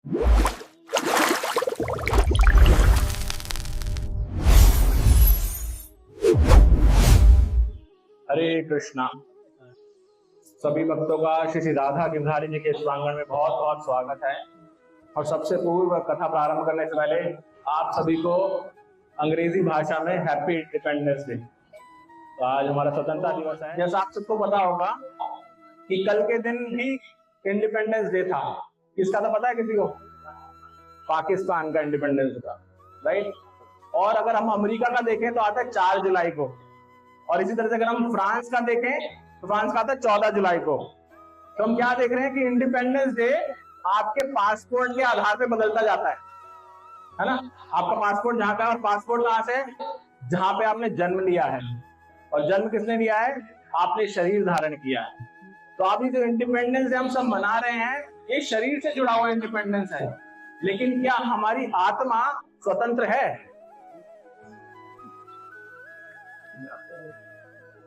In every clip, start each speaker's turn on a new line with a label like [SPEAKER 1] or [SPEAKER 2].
[SPEAKER 1] हरे कृष्णा। सभी भक्तों का श्री श्री राधा गिरधारी जी के इस प्रांगण में बहुत बहुत स्वागत है। और सबसे पूर्व कथा प्रारंभ करने से पहले आप सभी को अंग्रेजी भाषा में हैप्पी इंडिपेंडेंस डे। तो आज हमारा स्वतंत्रता दिवस है। जैसा आप सबको पता होगा कि कल के दिन भी इंडिपेंडेंस डे था। किसका था पता है किसी को? पाकिस्तान का इंडिपेंडेंस डे था, राइट। और अगर हम अमेरिका का देखें तो आता है 4 जुलाई को। और इसी तरह से अगर हम फ्रांस का देखें तो फ्रांस का आता है 14 जुलाई को। तो हम क्या देख रहे हैं कि इंडिपेंडेंस डे आपके पासपोर्ट के आधार पे बदलता जाता है ना। आपका पासपोर्ट जहां का है, और पासपोर्ट कहां से? जहां पे आपने जन्म लिया है। और जन्म किसने लिया है? आपने शरीर धारण किया है। तो अभी जो इंडिपेंडेंस डे हम सब मना रहे हैं, ये शरीर से जुड़ा हुआ इंडिपेंडेंस है। लेकिन क्या हमारी आत्मा स्वतंत्र है?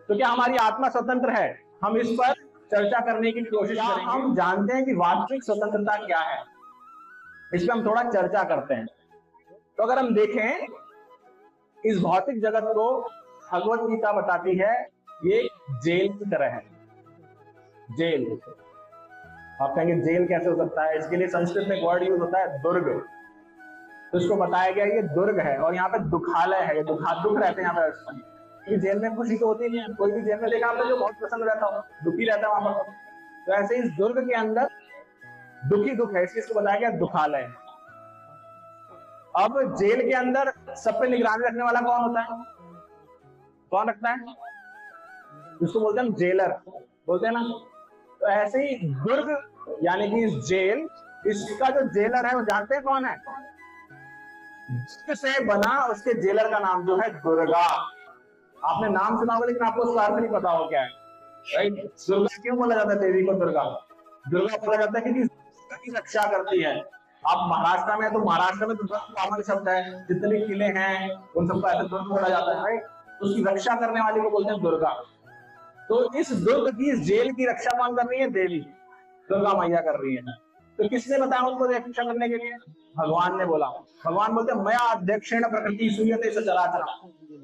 [SPEAKER 1] तो क्या हमारी आत्मा स्वतंत्र है? हम इस पर चर्चा करने की कोशिश करेंगे। हम जानते हैं कि वास्तविक स्वतंत्रता क्या है, इस पर हम थोड़ा चर्चा करते हैं। तो अगर हम देखें इस भौतिक जगत को, भगवत गीता बताती है ये जेल की तरह है। जेल। आप कहेंगे जेल कैसे हो सकता है? इसके लिए संस्कृत में एक वर्ड यूज होता है दुर्ग। तो इसको बताया गया ये दुर्ग है, और यहाँ पे दुखालय है। दुख रहते हैं यहाँ पे। जेल में खुशी तो होती नहीं है। कोई भी जेल में देखा आपने जो बहुत प्रसन्न रहता हो, दुखी रहता है वहां पर। तो ऐसे इस दुर्ग के अंदर दुखी दुख है, इसलिए इसको बताया गया दुखालय। अब जेल के अंदर सब पे निगरानी रखने वाला कौन होता है? कौन रखता है? जिसको बोलते हैं जेलर, बोलते हैं ना। तो ऐसे ही दुर्ग यानी कि इस जेल, इसका जो जेलर है वो जानते हैं कौन है? जिससे बना उसके जेलर का नाम जो है दुर्गा। आपने नाम सुना होगा लेकिन आपको उसका अर्थ नहीं पता हो क्या है, राइट। दुर्गा क्यों बोला जाता है देवी को? दुर्गा बोला जाता है क्योंकि दुर्गा की रक्षा करती है। आप महाराष्ट्र में, तो महाराष्ट्र में दुर्गा कॉमन शब्द है। जितने किले हैं उन सबको ऐसे दुर्ग बोला जाता है, राइट। उसकी रक्षा करने वाली को बोलते हैं दुर्गा। तो इस दुर्ग की, इस जेल की रक्षा कौन कर रही है? देवी दुर्गा मैया कर रही है। तो किसने बताया उनको रक्षा करने के लिए? भगवान ने बोला। भगवान बोलते हैं मया अध्यक्षेण प्रकृति सूयते सचराचर।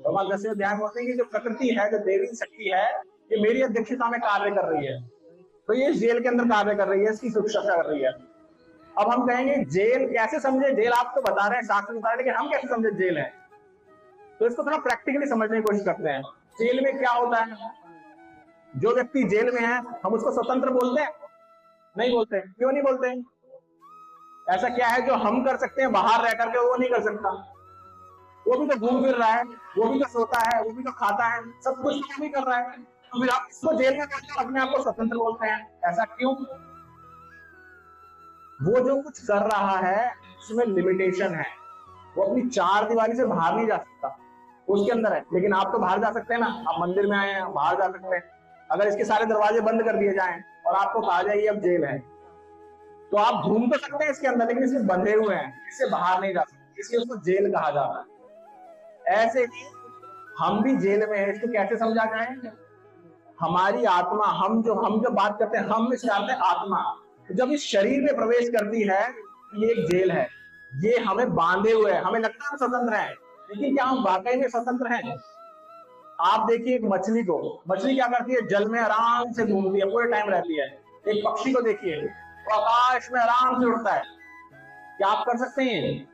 [SPEAKER 1] भगवान दसवें अध्याय बोलते हैं कि जो प्रकृति है, जो देवी शक्ति है, ये मेरी अध्यक्षता में कार्य कर रही है। तो ये इस जेल के अंदर कार्य कर रही है, इसकी सुरक्षा कर रही है। अब हम कहेंगे जेल कैसे समझे? जेल आप तो बता रहे हैं, शास्त्र बता रहे हैं, लेकिन हम कैसे समझे जेल है? तो इसको थोड़ा प्रैक्टिकली समझने की कोशिश करते हैं। जेल में क्या होता है? जो व्यक्ति जेल में है, हम उसको स्वतंत्र बोलते हैं? नहीं बोलते। क्यों नहीं बोलते? ऐसा क्या है जो हम कर सकते हैं बाहर रह करके वो नहीं कर सकता? वो भी तो घूम फिर रहा है, वो भी तो सोता है, वो भी तो खाता है, सब कुछ वो भी कर रहा है। तो फिर आप इसको जेल में करके अपने आप को स्वतंत्र बोलते हैं, ऐसा क्यों? वो जो कुछ कर रहा है उसमें लिमिटेशन है। वो अपनी 4 दीवारी से बाहर नहीं जा सकता, उसके अंदर है। लेकिन आप तो बाहर जा सकते हैं ना। आप मंदिर में आए हैं, बाहर जा सकते हैं। अगर इसके सारे दरवाजे बंद कर दिए जाएं और आपको कहा जाए ये अब जेल है, तो आप घूम तो सकते हैं इसके अंदर, लेकिन इसमें बंधे हुए हैं, इससे बाहर नहीं जा सकते, इसलिए उसको जेल कहा जाता है। ऐसे ही हम भी जेल में हैं। इसको कैसे समझा जाए? हमारी आत्मा, हम जो बात करते हैं, हम इससे आते हैं आत्मा। तो जब इस शरीर में प्रवेश करती है, ये एक जेल है, ये हमें बांधे हुए है। हमें लगता है हम स्वतंत्र हैं, लेकिन क्या हम वाकई में स्वतंत्र हैं? आप देखिए एक मछली को, मछली क्या करती है? जल में आराम से घूमती है, पूरे टाइम रहती है। एक पक्षी को देखिए, वो आकाश में आराम से उड़ता है। क्या आप कर सकते हैं?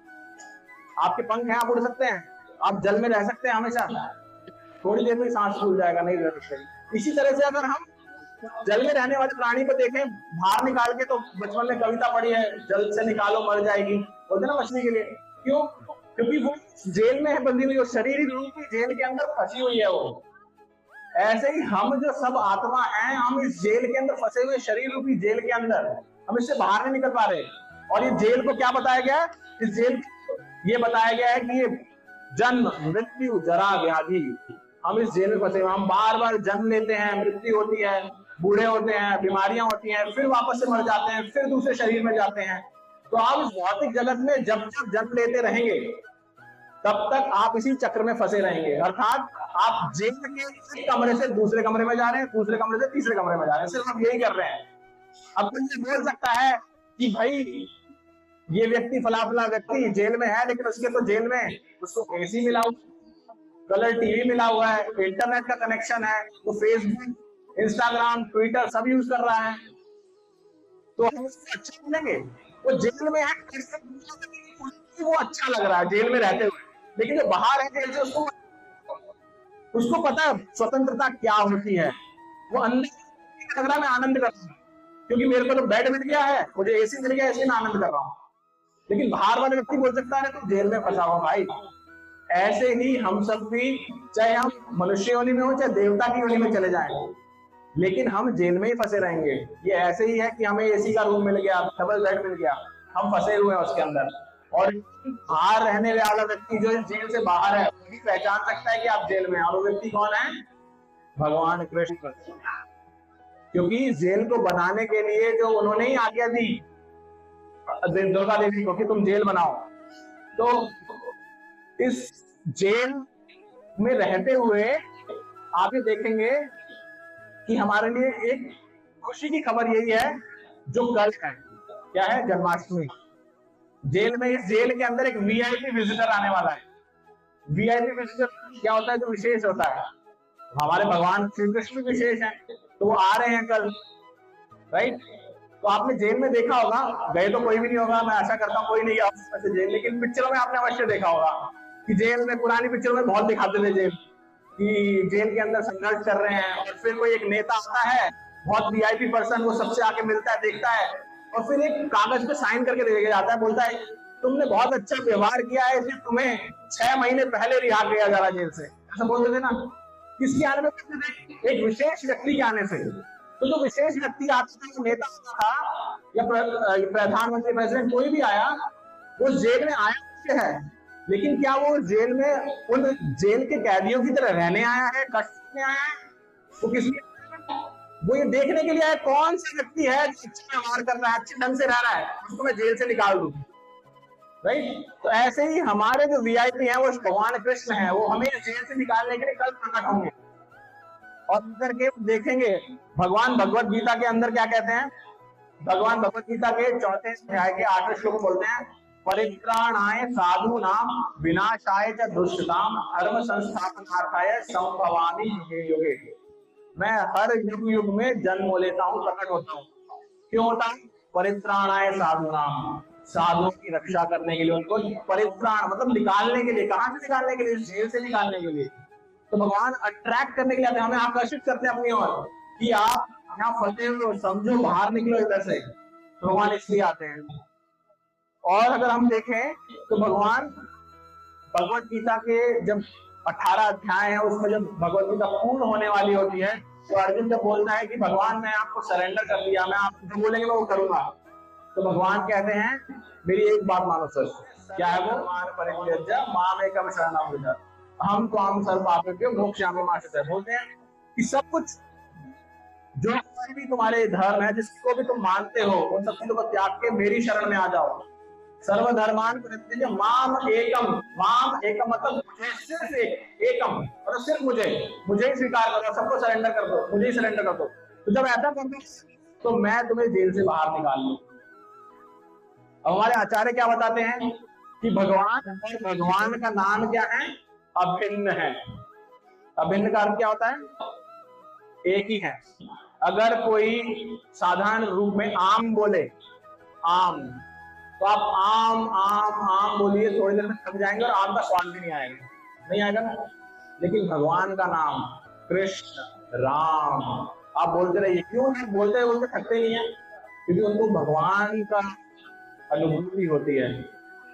[SPEAKER 1] आपके पंख हैं, आप उड़ सकते हैं? आप जल में रह सकते हैं हमेशा? थोड़ी देर में सांस फूल जाएगा, नहीं रह सकते। इसी तरह से अगर हम जल में रहने वाले प्राणी को देखें, बाहर निकाल के, तो बचपन में कविता पढ़ी है, जल से निकालो मर जाएगी, बोलते ना मछली के लिए। क्यों? क्योंकि वो जेल में है बंधी हुई, शरीर रूपी जेल के अंदर फंसी हुई है वो। ऐसे ही हम जो सब आत्मा हैं, हम इस जेल के अंदर फंसे हुए, शरीर रूपी जेल के अंदर, हम इससे बाहर नहीं निकल पा रहे। और ये जेल को क्या बताया गया? इस जेल ये बताया गया है कि ये जन्म मृत्यु जरा व्याधि, हम इस जेल में फंसे हुए। हम बार बार जन्म लेते हैं, मृत्यु होती है, बूढ़े होते हैं, बीमारियां होती हैं, फिर वापस से मर जाते हैं, फिर दूसरे शरीर में जाते हैं। तो आप इस भौतिक जगत में जब जब जन्म लेते रहेंगे, तब तक आप इसी चक्र में फंसे रहेंगे। अर्थात आप जेल के एक कमरे से दूसरे कमरे में जा रहे हैं, दूसरे कमरे से तीसरे कमरे में जा रहे हैं, सिर्फ आप यही कर रहे हैं। अब कोई ये बोल सकता है कि भाई ये व्यक्ति फला फला व्यक्ति जेल में है, लेकिन उसके तो जेल में उसको एसी मिला हुआ, कलर टीवी मिला हुआ है, इंटरनेट का कनेक्शन है, वो फेसबुक, इंस्टाग्राम, ट्विटर सब यूज कर रहा है, तो हम उसको अच्छा बोलेंगे? वो जेल में है, वो अच्छा लग रहा है जेल में रहते हुए, लेकिन जो बाहर है जेल से उसको पता है स्वतंत्रता क्या होती है। वो अंदर लग रहा मैं आनंद कर रहा हूँ, क्योंकि मेरे को तो बेड मिल गया है, मुझे एसी मिल गया, इसलिए मैं आनंद कर रहा हूँ। लेकिन बाहर वाले व्यक्ति बोल सकता है तो जेल में फंसा हुआ भाई। ऐसे ही हम सब भी, चाहे हम मनुष्य योनि में हो चाहे देवता की योनि में चले जाएं, लेकिन हम जेल में ही फंसे रहेंगे। ये ऐसे ही है कि हमें एसी का रूम मिल गया, डबल बेड मिल गया, हम फंसे हुए हैं उसके अंदर। और बाहर रहने वाला व्यक्ति जो जेल से बाहर है वो भी पहचान सकता है कि आप जेल में हैं, और वो व्यक्ति कौन है? भगवान कृष्ण। क्योंकि जेल को बनाने के लिए जो उन्होंने ही आज्ञा दी दुर्गा देवी को कि तुम जेल बनाओ, तो इस जेल में रहते हुए आप ये देखेंगे कि हमारे लिए एक खुशी की खबर यही है जो कल है, क्या है? जन्माष्टमी। जेल में, इस जेल के अंदर एक वीआईपी विजिटर आने वाला है। वीआईपी विजिटर क्या होता है? जो विशेष होता है। हमारे भगवान श्री कृष्ण विशेष है, तो वो आ रहे हैं कल, राइट? तो आपने जेल में देखा होगा, गए तो कोई भी नहीं होगा, मैं आशा करता हूँ कोई नहीं गया जेल, लेकिन पिक्चरों में आपने अवश्य देखा होगा कि जेल में, पुरानी पिक्चरों में बहुत दिखाते थे जेल कि जेल के अंदर संघर्ष कर रहे हैं, और फिर कोई एक नेता आता है, बहुत वीआईपी पर्सन, वो सबसे आके मिलता है, देखता है, और फिर एक कागज पे साइन करके दे जाता है, बोलता है तुमने बहुत अच्छा व्यवहार किया है, इसलिए तुम्हें 6 महीने पहले रिहा किया जा रहा जेल से। ऐसा बोलते थे ना। किसके आने में करते थे? एक विशेष व्यक्ति के आने से। तो जो विशेष व्यक्ति आता था, नेता आता था या प्रधानमंत्री, प्रेसिडेंट, कोई भी आया, वो जेल में आया है, लेकिन क्या वो जेल में उन जेल के कैदियों की तरह रहने आया है, कष्ट में आया है? वो किस लिए? वो ये देखने के लिए आया कौन सा व्यक्ति है जो अच्छा व्यवहार कर रहा है, अच्छे ढंग से रह रहा है, उसको मैं जेल से निकाल दूं, राइट? तो ऐसे ही हमारे जो वीआईपी हैं वो भगवान कृष्ण हैं, वो हमें जेल से निकालने के लिए कल प्रकट होंगे। और करके देखेंगे भगवान भगवत गीता के अंदर क्या कहते हैं। भगवान भगवत गीता के 4 अध्याय के 8वें श्लोक बोलते हैं, परित्राणाय साधूनां विनाशाय च दुष्कृतां धर्म संस्थापनार्थाय संभवामि युगे युगे। मैं हर युग में जन्म लेता हूँ, प्रकट होता हूँ। क्यों होता हूँ? परित्राणाय साधूनां, साधुओं की रक्षा करने के लिए, उनको परित्राण मतलब निकालने के लिए। कहां से निकालने के लिए? जेल से निकालने के लिए। तो भगवान अट्रैक्ट करने के लिए आते हैं, हमें आकर्षित करते हैं अपनी ओर कि आप यहाँ फंसे हुए हो, समझो, बाहर निकलो इधर से। तो भगवान इसलिए आते हैं। और अगर हम देखें तो भगवान भगवत गीता के जब 18 अध्याय है, उसमें जब भगवत गीता पूर्ण होने वाली होती है, तो अर्जुन जब बोलता है कि भगवान मैं आपको सरेंडर कर दिया, मैं आप जो बोलेंगे मैं वो करूंगा, तो भगवान कहते हैं मेरी एक बात मानो सर। क्या है वो? परित्यज्य मामेकम शरणं व्रज अहं त्वां सर्व पापेभ्यो मोक्षयामि मा शुचः। बोलते हैं कि सब कुछ जो भी तुम्हारे धर्म है, जिसको भी तुम मानते हो, उन सब चीजों को त्याग के मेरी शरण में आ जाओ। सर्वधर्मान परित्यज्य माम एकम। माम एकम मतलब मुझे, सिर्फ एकम मतलब सिर्फ मुझे ही स्वीकार करो, सबको सरेंडर कर दो, मुझे ही सरेंडर कर दो। तो जब ऐसा कर दो तो मैं तुम्हें जेल से बाहर निकाल लूं। अब हमारे आचार्य क्या बताते हैं कि भगवान का नाम क्या है? अभिन्न है। अभिन्न का अर्थ क्या होता है? एक ही है। अगर कोई साधारण रूप में आम बोले, आम, तो आप आम आम आम बोलिए, थोड़ी देर में थक जाएंगे और आम का स्वाद भी नहीं आएगा, नहीं आएगा ना। लेकिन भगवान का नाम कृष्ण, राम आप बोलते रहिए। क्यों? बोलते बोलते थकते नहीं है, क्योंकि उनको भगवान का अनुभूति होती है।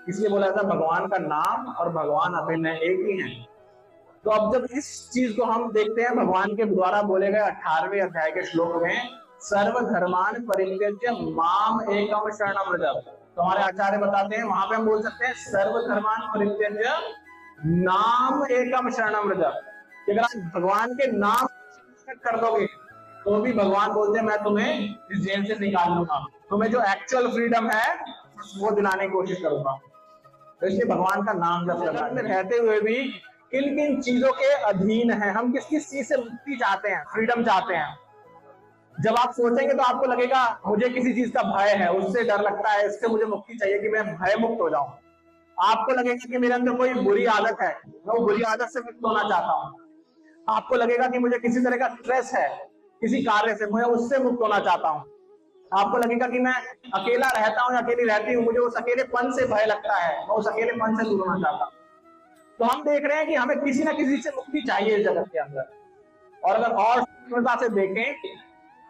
[SPEAKER 1] इसलिए बोला था भगवान का नाम और भगवान अभिन्न एक ही है। तो अब जब इस चीज को हम देखते हैं भगवान के द्वारा बोले गए 18वें अध्याय के श्लोक में, सर्वधर्मान परित्यज्य माम एकम शरणं व्रज, तो हमारे आचार्य बताते हैं वहां पे हम बोल सकते हैं सर्वधर्मान परित्यज्य नाम एकम शरणं व्रज। अगर आप भगवान के नाम कर दोगे तो भी भगवान बोलते हैं मैं तुम्हें इस जेल से निकाल लूंगा, तुम्हें जो एक्चुअल फ्रीडम है वो दिलाने की कोशिश करूंगा। तो इसलिए भगवान का नाम जप करना में रहते हुए भी किन किन चीजों के अधीन है, हम किस किस चीज से मुक्ति चाहते हैं, फ्रीडम चाहते हैं। जब आप सोचेंगे तो आपको लगेगा मुझे किसी चीज का भय है, उससे डर लगता है, इससे मुझे मुक्ति चाहिए कि मैं भय मुक्त हो जाऊं। आपको लगेगा कि मेरे अंदर कोई बुरी आदत है, मैं वो बुरी आदत से मुक्त होना चाहता हूं। आपको लगेगा कि मुझे किसी तरह का स्ट्रेस है किसी कार्य से, मैं उससे मुक्त होना चाहता हूं। आपको लगेगा कि मैं अकेला रहता हूं या अकेली रहती हूँ, मुझे उस अकेलेपन से भय लगता है, मैं उस अकेलेपन से दूर होना चाहता हूँ। तो हम देख रहे हैं कि हमें किसी ना किसी से मुक्ति चाहिए इस जगत के अंदर। और अगर और सूक्ष्मता से देखें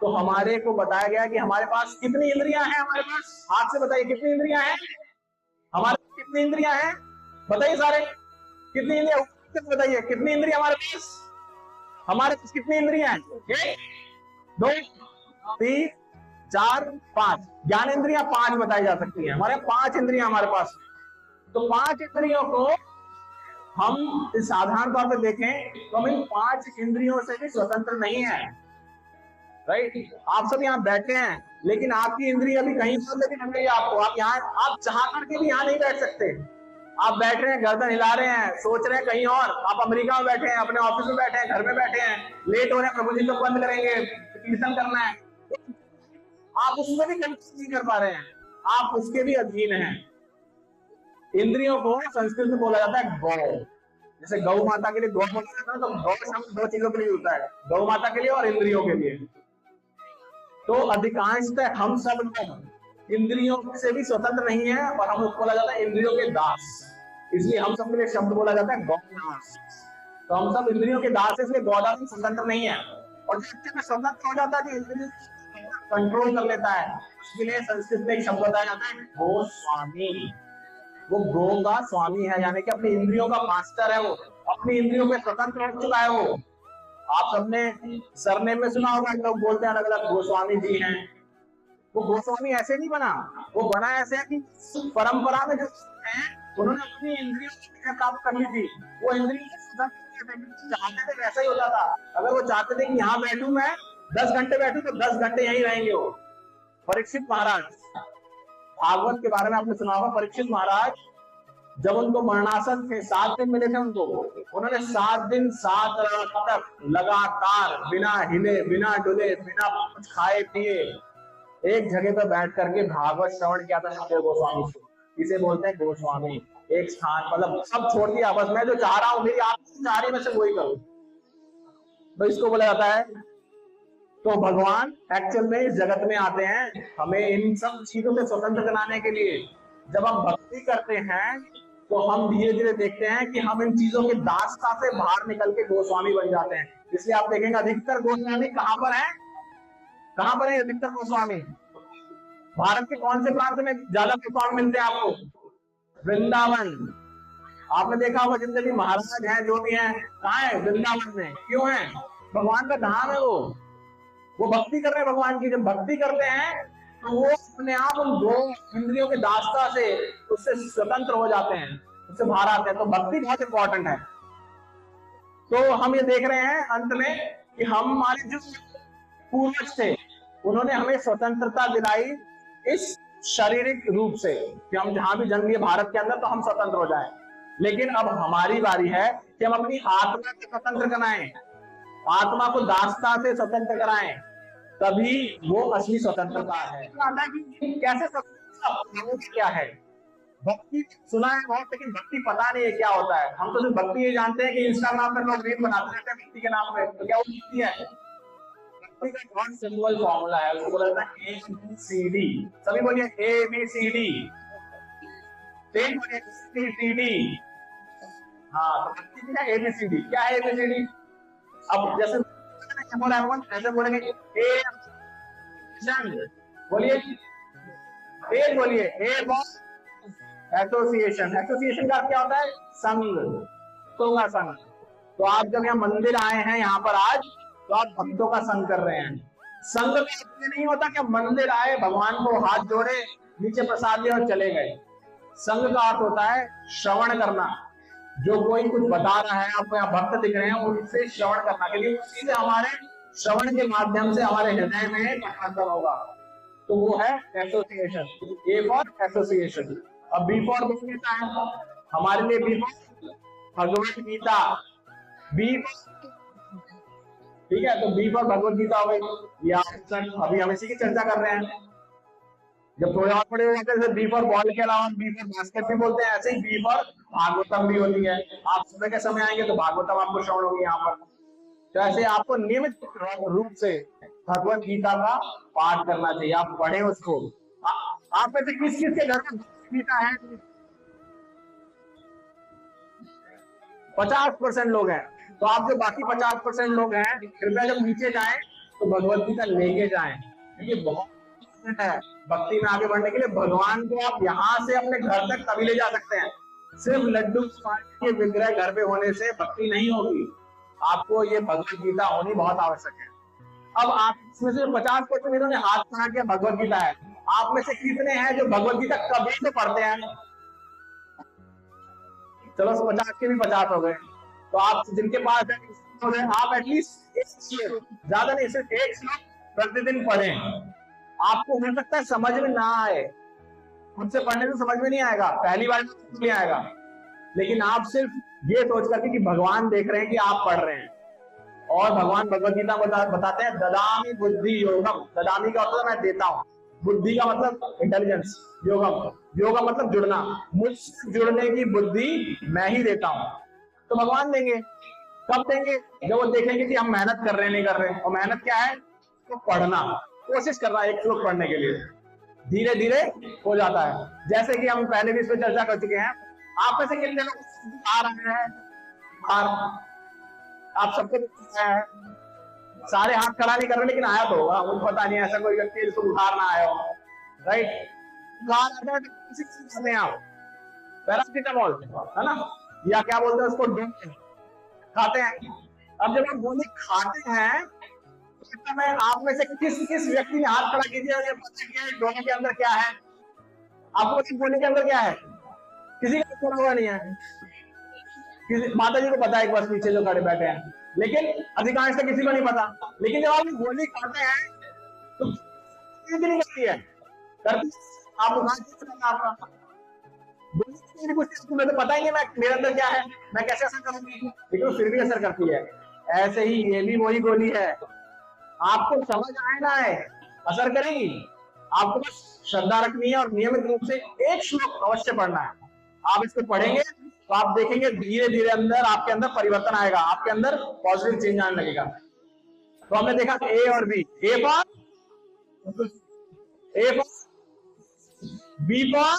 [SPEAKER 1] तो हमारे को बताया गया कि हमारे पास कितनी इंद्रियां हैं। हमारे पास हाथ से बताइए कितनी इंद्रियां हैं हमारे पास, कितनी इंद्रियां हैं बताइए सारे, कितनी इंद्रियां बताइए, कितनी इंद्रियां हमारे पास कितनी इंद्रियां हैं? 1 2 3 4 5। ज्ञान इंद्रियां 5 बताई जा सकती है, हमारे 5 इंद्रियां हमारे पास। तो 5 इंद्रियों को हम साधारण तौर पर देखें तो हम इन 5 इंद्रियों से भी स्वतंत्र नहीं है। राइट, आप सब यहाँ बैठे हैं लेकिन आपकी इंद्रिय अभी कहीं और लेके चल गई आपको। आप यहाँ, आप चाह करके भी यहाँ नहीं बैठ सकते। आप बैठ रहे हैं, गर्दन हिला रहे हैं, सोच रहे हैं कहीं और। आप अमेरिका में बैठे हैं, अपने ऑफिस में बैठे हैं, घर में बैठे हैं, लेट हो रहे हैं, प्रभु जी तो बंद करेंगे, कीर्तन करना है, आप उसमें भी कंट्रोल नहीं कर पा रहे हैं, आप उसके भी अधीन हैं। इंद्रियों को संस्कृत में बोला जाता है गौ। जैसे गौ माता के लिए गौ बोला जाता है, तो गौ शब्द 2 चीजों के लिए होता है, गौ माता के लिए और इंद्रियों के लिए। तो अधिकांशतः हम सब लोग इंद्रियों से भी स्वतंत्र नहीं है और हम बोला जाता है इंद्रियों के दास। इसलिए हम सब के लिए शब्द बोला जाता है गौदास। तो हम सब इंद्रियों के दास, इसलिए गौदास स्वतंत्र नहीं है। और जब स्वतंत्र हो जाता है कि इंद्रियों कंट्रोल कर लेता है, उसके लिए संस्कृत में एक शब्द बताया जाता है गोस्वामी। वो गो का स्वामी है, यानी कि अपनी इंद्रियों का मास्टर है, वो अपनी इंद्रियों पे स्वतंत्र हो चुका है। वो आप सबने सरनेम में सुना होगा, लोग बोलते हैं अलग अलग गोस्वामी जी हैं। वो गोस्वामी ऐसे नहीं बना, वो बना ऐसे है कि परंपरा में जो है उन्होंने अपनी इंद्रियों प्राप्त कर ली थी। वो इंद्रियों चाहते थे वैसा ही होता था। अगर वो चाहते थे कि यहाँ बैठूं मैं 10 घंटे बैठूं तो 10 घंटे यहीं रहेंगे। वो परीक्षित महाराज, भागवत के बारे में आपने सुना होगा। परीक्षित महाराज जब उनको मरणासन थे, 7 दिन मिले थे उनको, उन्होंने 7 दिन 7 रात तक लगातार बिना हिले बिना डुले बिना कुछ खाए पिए एक जगह पर बैठ करके भागवत श्रवण किया था सुखदेव गोस्वामी से। इसे बोलते हैं गोस्वामी। एक स्थान, मतलब सब छोड़ दिया, बस मैं जो चाह रहा हूँ, मेरी आत्मा चाह रही, मैं से वही करूं, तो इसको बोला जाता है। तो भगवान एक्चुअल में इस जगत में आते हैं हमें इन सब चीजों से स्वतंत्र कराने के लिए। जब हम भक्ति करते हैं तो हम धीरे धीरे देखते हैं कि हम इन चीजों के दासता से बाहर निकल के गोस्वामी बन जाते हैं। इसलिए आप देखेंगे अधिकतर गोस्वामी कहां पर है, कहां पर है अधिकतर गोस्वामी? भारत के कौन से प्रांत में ज्यादा गोस्वामी मिलते हैं आपको? वृंदावन। आपने देखा होगा जितने भी महाराज हैं जो भी हैं, कहाँ है? वृंदावन में। क्यों है? भगवान का धाम है वो भक्ति कर रहे हैं भगवान की। जब भक्ति करते हैं तो वो अपने आप उन 2 इंद्रियों के दासता से उससे स्वतंत्र हो जाते हैं, उससे बाहर आते हैं। तो भक्ति बहुत इंपॉर्टेंट है। तो हम ये देख रहे हैं अंत में कि हमारे जो पूर्वज थे उन्होंने हमें स्वतंत्रता दिलाई इस शारीरिक रूप से कि हम जहां भी जन्म लिए भारत के अंदर तो हम स्वतंत्र हो जाएं। लेकिन अब हमारी बारी है कि हम अपनी आत्मा को स्वतंत्र कराएं, आत्मा को दासता से स्वतंत्र कराएं, तभी वो असली स्वतंत्रता है। कैसे स्वतंत्रता क्या है? भक्ति सुना है बहुत, लेकिन भक्ति पता नहीं है क्या होता है। हम तो सिर्फ भक्ति ये जानते हैं कि इंस्टाग्राम पर लोग रील बनाते रहते हैं भक्ति के नाम पे। तो क्या वो भक्ति है? भक्ति का बहुत सिंपल फॉर्मूला है, उसको बोला जाता है ABCD। सभी बोलिए ABCD। तेज बोलिए ABCD। हाँ, तो भक्ति क्या है? ABCD। क्या है ABCD? अब जैसे ऐसे बोलेंगे बोलिए, ए बोलिए, ए एसोसिएशन। एसोसिएशन का क्या होता है? संग, भक्तों का संग। तो आप जब यहाँ मंदिर आए हैं यहाँ पर आज, तो आप भक्तों का संग कर रहे हैं। संग में नहीं होता कि मंदिर आए, भगवान को हाथ जोड़े, नीचे प्रसाद दिया और चले गए। संग का अर्थ होता है श्रवण करना। जो कोई कुछ बता रहा है, आपको यहाँ भक्त दिख रहे हैं, उनसे श्रवण करना, क्योंकि उसी हमारे श्रवण के माध्यम से हमारे हृदय में परिवर्तन होगा। तो वो है एसोसिएशन। A for association. अब बी फॉर गीता है हमारे लिए, B for Bhagavad Gita. B ठीक है, तो बी फॉर भगवत गीता हो गई। ये ऑप्शन अभी हम इसी की चर्चा कर रहे हैं। जब थोड़े और बड़े हो जाते हैं, बी फॉर बॉल के अलावा बी फॉर बास्केट भी बोलते हैं, ऐसे ही बी फॉर भागवतम भी होती है। आप सुबह के समय आएंगे तो भागवतम आपको श्रवण होगी यहाँ पर। तो ऐसे आपको नियमित रूप से भगवत गीता का पाठ करना चाहिए, आप पढ़े उसको। आप में से किस किस के घर में गीता है? 50% लोग हैं। तो आप जो बाकी 50% लोग हैं, कृपया जब नीचे जाएं तो भगवत गीता लेके जाएं, क्योंकि बहुत है भक्ति में आगे बढ़ने के लिए। भगवान को आप यहाँ से अपने घर तक तभी ले जा सकते हैं, सिर्फ लड्डू के विग्रह घर पे होने से भक्ति नहीं होगी। आपको ये भगवत गीता होनी बहुत आवश्यक है। अब आप इसमें से 50% इन्होंने हाथ खड़ा किया भगवत गीता है, आप में से कितने हैं जो भगवत गीता कभी से पढ़ते हैं? चलो 50 के भी 50 हो गए। तो आप जिनके पास है, आप एटलीस्ट ज्यादा नहीं, सिर्फ एक श्लोक प्रतिदिन पढ़ें। आपको हो सकता है समझ में ना आए, खुद से पढ़ने से समझ में नहीं आएगा, पहली बार नहीं आएगा, लेकिन आप सिर्फ ये सोच करके कि भगवान देख रहे हैं कि आप पढ़ रहे हैं। और भगवान भगवत गीता बताते हैं ददामि बुद्धि योगम। ददामि का मतलब मैं देता हूँ, बुद्धि का मतलब इंटेलिजेंस, योगम योगम मतलब जुड़ना, मुझसे जुड़ने की बुद्धि मैं ही देता हूँ। तो भगवान देंगे, कब देंगे? जब वो देखेंगे कि हम मेहनत कर रहे हैं नहीं कर रहे हैं। और मेहनत क्या है? तो पढ़ना, कोशिश करना एक श्लोक पढ़ने के लिए, धीरे धीरे हो जाता है। जैसे कि हम पहले भी इस पर चर्चा कर चुके हैं। आप में से कितने लोग आ रहे हैं? आप सबको सारे हाथ खड़ा नहीं कर रहे, लेकिन आया तो होगा, मुझे पता नहीं ऐसा कोई व्यक्ति जिसको बुखार ना आया हो, राइट? आप पैरासिटामोल है ना, या क्या बोलते हैं उसको, डोलो खाते हैं। अब जब आप गोली खाते हैं तो मैं आप में से किस किस व्यक्ति ने हाथ खड़ा कीजिए और ये पता है डोलो के अंदर क्या है? आपको गोली के अंदर क्या है? किसी का खड़ा हुआ नहीं है। माता जी को पता है, एक बार पीछे जो खड़े बैठे हैं, लेकिन अधिकांश से किसी को नहीं पता। लेकिन जब आप गोली खाते हैं तो नहीं करती है, करती आप आपका कुछ तुम्हें तो पता ही नहीं मैं मेरे अंदर क्या है, मैं कैसे असर करूंगी, लेकिन फिर भी असर करती है। ऐसे ही ये भी वही गोली है, आपको समझ आए ना आए असर करेगी। आपको बस श्रद्धा रखनी है और नियमित रूप से एक श्लोक अवश्य पढ़ना है। आप इसको पढ़ेंगे तो आप देखेंगे धीरे धीरे अंदर आपके अंदर परिवर्तन आएगा, आपके अंदर पॉजिटिव चेंज आने लगेगा। तो हमने देखा ए और B, A for B for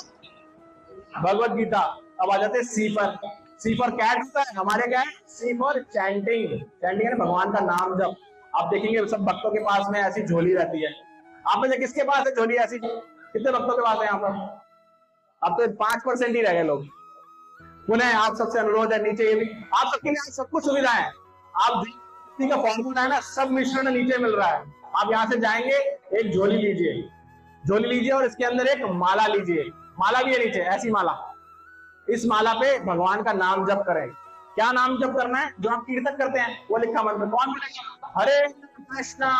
[SPEAKER 1] Bhagavad Gita. अब आ जाते हैं सी पर। सी फॉर कैट होता है, हमारे क्या है? सी फॉर चैंटिंग। चैंटिंग है भगवान का नाम जप। आप देखेंगे सब भक्तों के पास में ऐसी झोली रहती है। आप में से किसके पास है झोली ऐसी? कितने भक्तों के पास है यहाँ पर? अब तो 5% ही रह गए लोग। पुनः आप सबसे अनुरोध है, नीचे ये भी आप सबके लिए सब कुछ सुविधा है। आप का फॉर्मूला है ना, सब मिश्रण नीचे मिल रहा है। आप यहाँ से जाएंगे, एक झोली लीजिए और इसके अंदर एक माला लीजिए। माला भी है नीचे, ऐसी माला। इस माला पे भगवान का नाम जप करें। क्या नाम जप करना है? जो आप कीर्तन करते हैं वो लिखा मंत्र कौन बोलेगा? हरे कृष्णा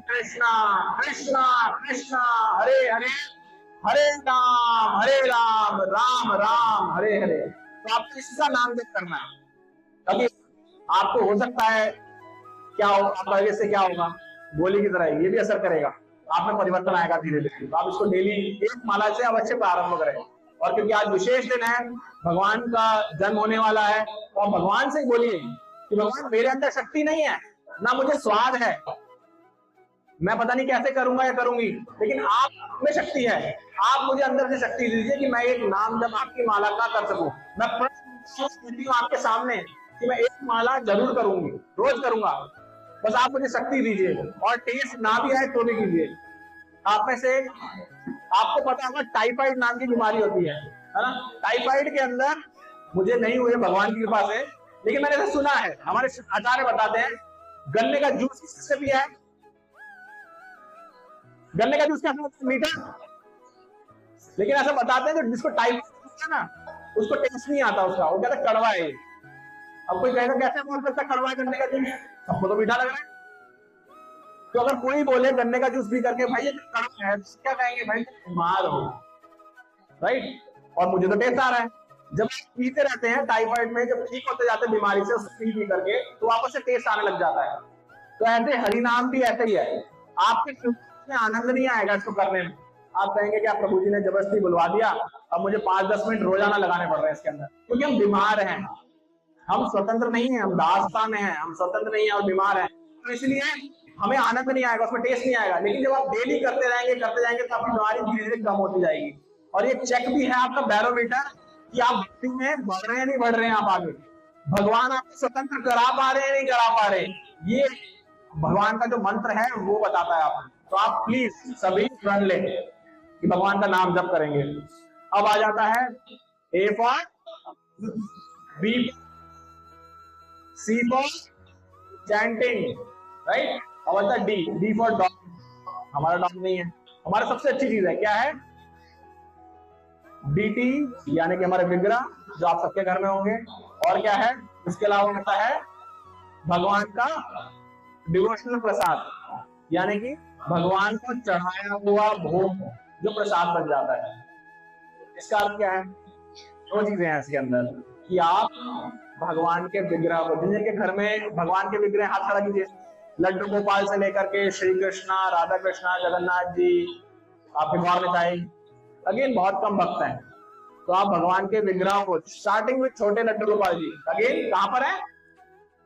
[SPEAKER 1] कृष्णा कृष्णा हरे हरे, हरे राम राम राम हरे हरे। तो आपको इसका नाम जप करना है, ताकि आपको हो सकता है क्या होगा, आपका आगे से क्या होगा, गोली की तरह ये भी असर करेगा, आप में परिवर्तन आएगा धीरे धीरे। तो आप इसको डेली एक माला से अवश्य प्रारंभ करें। और क्योंकि आज विशेष दिन है, भगवान का जन्म होने वाला है, तो आप भगवान से बोलिए कि भगवान मेरे अंदर शक्ति नहीं है, ना मुझे स्वाद है, मैं पता नहीं कैसे करूंगा या करूंगी, लेकिन आप में शक्ति है। आप मुझे अंदर से शक्ति दीजिए कि मैं एक नाम जब आपकी माला का कर सकूं। मैं आपके सामने कि मैं एक माला जरूर करूंगी, रोज करूंगा, बस आप मुझे शक्ति दीजिए। और टेस्ट ना भी आए तो भी कीजिए। आप में से आपको पता होगा टाइफाइड नाम की बीमारी होती है ना? टाइफाइड के अंदर मुझे नहीं हुए भगवान की कृपा से, लेकिन मैंने ऐसा सुना है, हमारे आचार्य बताते हैं गन्ने का जूस किससे पिया है? गन्ने का जूस क्या मीठा, लेकिन ऐसा बताते हैं जो जिसको टाइफाइड है ना, उसको टेस्ट नहीं आता उसका, वो कहता कड़वा है। अब कोई कहेगा कैसे बोल सकता कड़वा है गन्ने का जूस, सबको तो मीठा लग रहा है। तो अगर कोई बोले गन्ने का जूस पी करके भाई ये कड़वा है, तो क्या कहेंगे? भाई बीमार हो, राइट? और मुझे तो टेस्ट आ रहा है। जब पीते रहते हैं टाइफाइड में, जब ठीक होते जाते हैं बीमारी से पी करके, तो वापस से टेस्ट आने लग जाता है। तो ऐसे हरिनाम भी ऐसे ही है, आपके में आनंद नहीं आएगा इसको करने में। आप कहेंगे कि आप प्रभु जी ने जबरदस्ती बुलवा दिया, अब मुझे 5-10 मिनट रोजाना लगाने पड़ रहे हैं इसके अंदर, क्योंकि हम बीमार हैं, हम स्वतंत्र नहीं है, हम दास्तान में हैं, हम स्वतंत्र नहीं है और बीमार हैं, तो इसलिए हमें आनंद नहीं आएगा, उसमें टेस्ट नहीं आएगा। लेकिन जब आप डेली करते जाएंगे तो आपकी बीमारी धीरे धीरे कम होती जाएगी। और ये चेक भी है आपका बैरोमीटर कि आप भक्ति में बढ़ रहे हैं नहीं बढ़ रहे हैं आप आगे, भगवान आपको स्वतंत्र करा पा रहे हैं नहीं करा पा रहे, ये भगवान का जो मंत्र है वो बताता है आपको। तो आप प्लीज सभी प्रण लें कि भगवान का नाम जप करेंगे। अब आ जाता है A for B, C for chanting, right. अब आता है डी, डी फॉर डॉग। हमारा डॉग नहीं है, हमारा सबसे अच्छी चीज है क्या है, डीटी, यानी कि हमारे विग्रह जो आप सबके घर में होंगे। और क्या है इसके अलावा होता है भगवान का डिवोशनल प्रसाद, यानी कि भगवान को चढ़ाया हुआ भोग जो प्रसाद बन जाता है। इसका अर्थ क्या है, दो चीजें हैं इसके अंदर कि आप भगवान के विग्रह को, जिनके घर में भगवान के विग्रह, हाथ खड़ा कीजिए, लड्डू गोपाल से लेकर के श्री कृष्णा, राधा कृष्णा, जगन्नाथ जी, आपके गौर निताई, अगेन बहुत कम भक्त हैं, तो आप भगवान के विग्रहों को, स्टार्टिंग में छोटे लड्डू गोपाल जी, अगेन कहां पर है,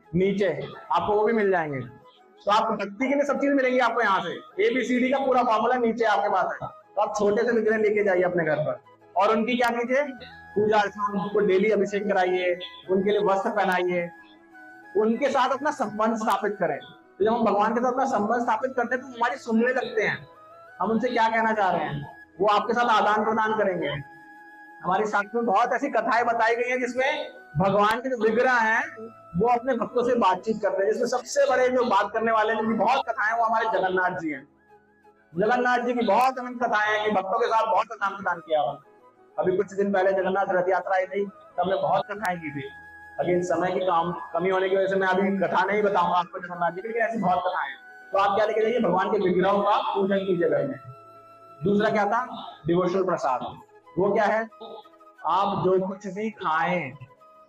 [SPEAKER 1] नीचे, आपको वो भी मिल जाएंगे। तो आप भक्ति के लिए सब चीज मिलेंगी आपको यहाँ से, ABCD का पूरा फॉर्मूला नीचे आपके पास है। तो आप छोटे से विग्रह लेके जाइए अपने घर पर और उनकी क्या कीजिए, पूजा अर्चना, उनको डेली अभिषेक कराइए, उनके लिए वस्त्र पहनाइए, उनके साथ अपना संबंध स्थापित करें। तो जब हम भगवान के साथ अपना संबंध स्थापित करते हैं तो हमारी सुनने लगते हैं, हम उनसे क्या कहना चाह रहे हैं, वो आपके साथ आदान प्रदान करेंगे। हमारी शास्त्र में बहुत ऐसी कथाएं बताई गई हैं जिसमें भगवान के जो विग्रह हैं वो अपने भक्तों से बातचीत करते हैं, जिसमें सबसे बड़े जो बात करने वाले जिनकी बहुत कथाएं वो हमारे जगन्नाथ जी हैं। जगन्नाथ जी की बहुत अनंत कथाएं हैं कि भक्तों के साथ बहुत आदान प्रदान किया हुआ। अभी कुछ दिन पहले जगन्नाथ रथ यात्रा आई थी, तो हमने बहुत कथाएं की थी। अगेन समय की कमी होने की वजह से मैं अभी कथा नहीं बताऊंगा आपको जगन्नाथ जी की, लेकिन ऐसी बहुत कथाएं हैं। तो आप क्या लेके जाइए, भगवान के विग्रहों का पूजन कीजिए घर में। दूसरा क्या था, डिवोशनल प्रसाद। वो क्या है, आप जो कुछ भी खाएं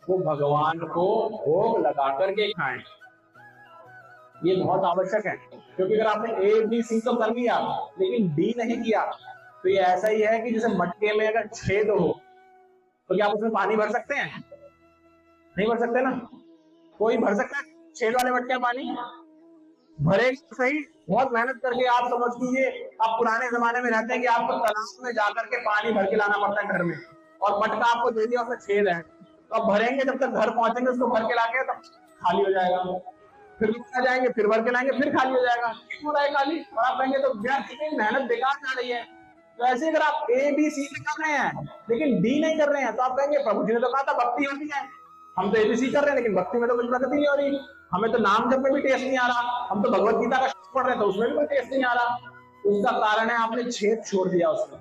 [SPEAKER 1] वो भगवान को भोग लगा करके खाएं। ये बहुत आवश्यक है, क्योंकि अगर आपने ABC तो कर लिया लेकिन D नहीं किया तो ये ऐसा ही है कि जैसे मटके में अगर छेद हो तो क्या आप उसमें पानी भर सकते हैं, नहीं भर सकते ना। कोई भर सकता है छेद वाले मटके में पानी, भरेगा सही, बहुत मेहनत करके। आप समझ लीजिए आप पुराने जमाने में रहते हैं कि आपको तालाब में जाकर के पानी भर के लाना पड़ता है घर में, और मटका आपको दे दिया उसमें छेद है, तो आप भरेंगे, जब तक घर पहुंचेंगे उसको भर के लाके तब खाली हो जाएगा, फिर आ जाएंगे, फिर भर के लाएंगे, फिर खाली हो जाएगा, क्यों रहा है खाली, और आप कहेंगे तो कितनी मेहनत बेकार जा रही है। तो ऐसे अगर आप ABC कर रहे हैं लेकिन D नहीं कर रहे हैं तो आप कहेंगे प्रभु जी ने तो कहा था भक्ति होती है, हम तो ABC कर रहे हैं लेकिन भक्ति में तो कुछ प्रगति नहीं हो रही, हमें तो नाम जप में भी टेस्ट नहीं आ रहा, हम तो भगवत गीता का पढ़ रहे हैं तो उसमें भी कोई टेस्ट नहीं आ रहा। उसका कारण है आपने छेद छोड़ दिया उसमें।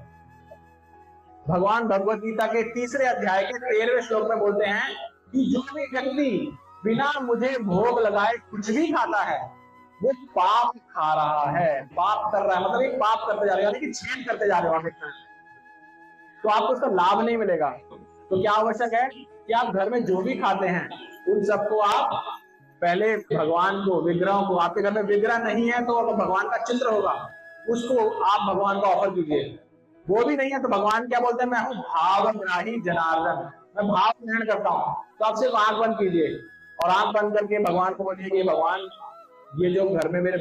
[SPEAKER 1] भगवान भगवत गीता के 3रे अध्याय के 13वें श्लोक में बोलते हैं कि जो भी व्यक्ति बिना मुझे भोग लगाए कुछ भी खाता है वो पाप खा रहा है, पाप कर रहा है, मतलब एक पाप करते जा रहे हो, यानी कि छेद करते जा रहे हो आप, तो आपको उसका लाभ नहीं मिलेगा। तो क्या आवश्यक है कि आप घर में जो भी खाते हैं उन सबको आप पहले भगवान को, विग्रहों को, आपके घर में विग्रह नहीं है तो भगवान का चित्र होगा, उसको आप भगवान को ऑफर कीजिए। वो भी नहीं है तो भगवान क्या बोलते हैं, मैं हूँ भावग्राही जनार्दन, मैं भाव ग्रहण करता हूँ। तो आप सिर्फ आंख बंद कीजिए और आंख बंद करके भगवान को बोलिए कि भगवान ये जो घर में मेरे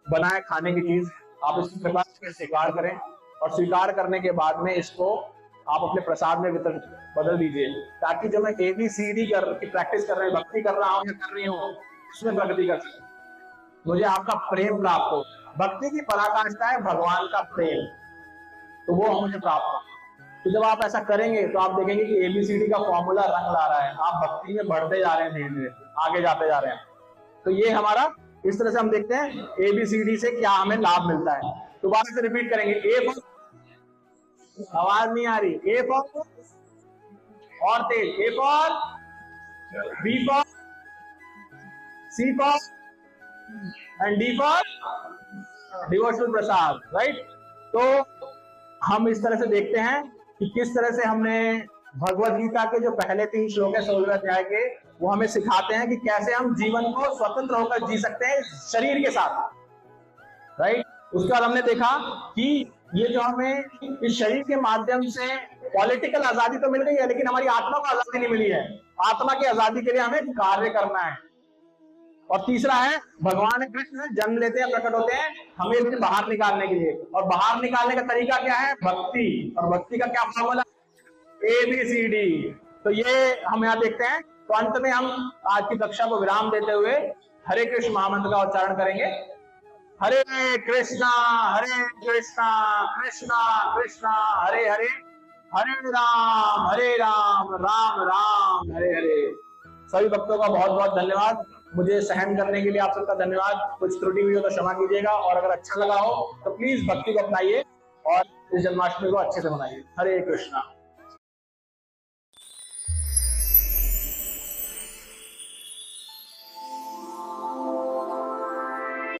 [SPEAKER 1] बनाए खाने की चीज आप इसकी कृपा से स्वीकार करें, और स्वीकार करने के बाद में इसको आप अपने प्रसाद में बदल दीजिए, ताकि जो मैं ABCD की प्रैक्टिस कर रहे हैं, भक्ति कर रहा हूँ या कर रही हूँ, उसमें प्रगति कर सके, मुझे आपका प्रेम प्राप्त हो। भक्ति की पराकाष्ठा है भगवान का प्रेम, तो वो मुझे प्राप्त हो। तो जब आप ऐसा करेंगे तो आप देखेंगे कि ABCD का फॉर्मूला रंग ला रहा है, आप भक्ति में बढ़ते जा रहे हैं, धीरे धीरे आगे जाते जा रहे हैं। तो ये हमारा इस तरह से हम देखते हैं ABCD से क्या हमें लाभ मिलता है। दोबारा से रिपीट करेंगे, A फॉर, आवाज नहीं आ रही, A फॉर और तेज, A for, B for, C for and D for devotional Prasad, right. तो हम इस तरह से देखते हैं कि किस तरह से हमने भगवत गीता के जो पहले 3 श्लोक है 16वें अध्याय के, वो हमें सिखाते हैं कि कैसे हम जीवन को स्वतंत्र होकर जी सकते हैं शरीर के साथ, राइट। उसके बाद हमने देखा कि ये जो हमें इस शरीर के माध्यम से पॉलिटिकल आजादी तो मिल गई है, लेकिन हमारी आत्मा को आजादी नहीं मिली है। आत्मा की आजादी के लिए हमें कार्य करना है। और तीसरा है, भगवान कृष्ण जन्म लेते हैं, प्रकट होते हैं हमें इससे बाहर निकालने के लिए, और बाहर निकालने का तरीका क्या है? भक्ति। और भक्ति का क्या फॉर्मूला? ABCD। तो ये हम यहाँ देखते हैं। तो अंत में हम आज की कक्षा को विराम देते हुए हरे कृष्ण महामंत्र का उच्चारण करेंगे। हरे कृष्णा कृष्णा कृष्णा हरे हरे, हरे राम राम राम हरे हरे। सभी भक्तों का बहुत बहुत धन्यवाद, मुझे सहन करने के लिए आप सबका धन्यवाद। कुछ त्रुटि हुई हो तो क्षमा कीजिएगा, और अगर अच्छा लगा हो तो प्लीज भक्ति को अपनाइए और इस जन्माष्टमी को अच्छे से मनाइए। हरे कृष्णा।